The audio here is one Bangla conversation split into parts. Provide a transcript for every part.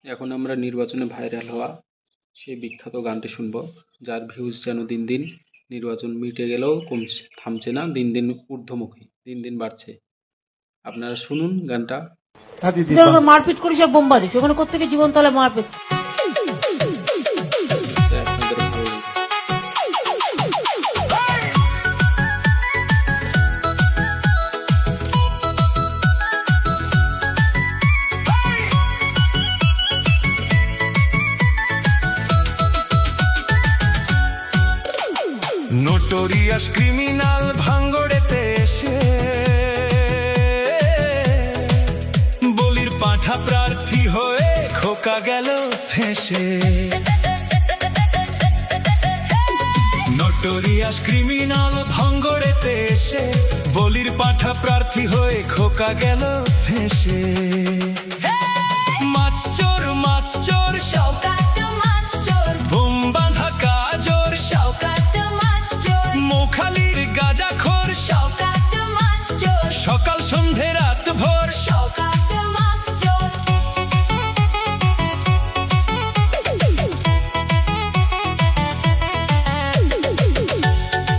এখন আমরা নির্বাচনে ভাইরাল হওয়া সেই বিখ্যাত গানটি শুনব, যার ভিউজ যেন দিন দিন নির্বাচন মিটে গেলেও কমছে, থামছে না, দিন দিন ঊর্ধ্বমুখী, দিন দিন বাড়ছে। আপনারা শুনুন গানটা। মারপিট করি সব বোমবাদি, ওখানে কোথেকে জীবন তলে মারপিট। আপনাদের ভালো লাগবে। নোটোরিয়াস ক্রিমিনাল ভাঙ্গড়েতে এসে বলির পাঁঠা প্রার্থী হয়ে খোকা গেল ফেঁসে। নোটোরিয়াস ক্রিমিনাল ভাঙ্গড়েতে এসে বলির পাঁঠা প্রার্থী হয়ে খোকা গেল ফেঁসে। মাছ চোর মাছ চোর শওকাত মাছ চোর, বোম বাঁধা কাজর শওকাত মাছ চোর, মোখালির গাঁজাখোর শওকাত মাছ চোর, সকাল সন্ধে রাত ভোর শওকাত মাছ চোর।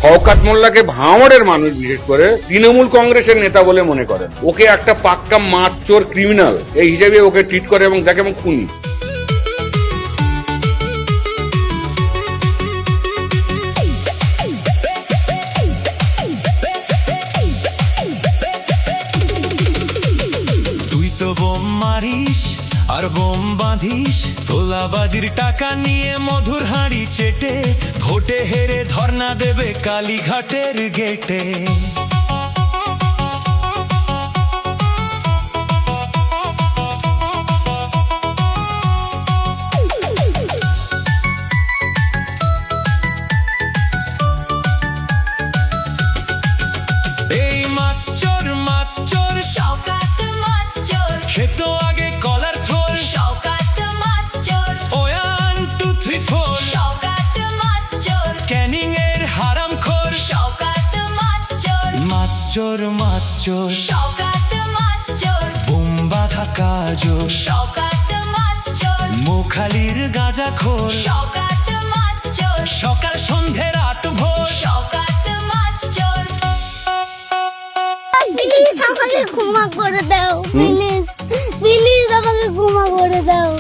শওকত মোল্লাকে ভাঙড়ের মানুষ বিশেষ করে তৃণমূল কংগ্রেসের নেতা বলে মনে করেন। ওকে একটা পাক্কা মাছ চোর ক্রিমিনাল এই হিসেবে ওকে ট্রিট করে এবং তাকে এবং খুনি। তুই তো বোম মারিস আর বোম বাঁধিস, তোলাবাজির টাকা নিয়ে মধুর হাঁড়ি চেটে ভোটে হেরে ধর্ণা দেবে কালীঘাটের গেটে। এই মাছ চোর শওকাত মাছ চোর, খেত আগে কলার থোর শওকাত মাছ চোর, 1 2 3 4 শওকাত মাছ চোর, ক্যানিং এর হারাম খোর। শওকাত মাছ চোর, মাছ চোর শওকাত মাছ চোর, বোম বাঁধা কাজর শওকাত মাছ চোর, মোখালির গাঁজাখোর শওকাত মাছ চোর, সকাল সন্ধে রাত ভোর শওকাত মাছ চোর। প্লিজ আমাকে ক্ষমা করে দাও, প্লিজ প্লিজ আমাকে ক্ষমা করে দাও।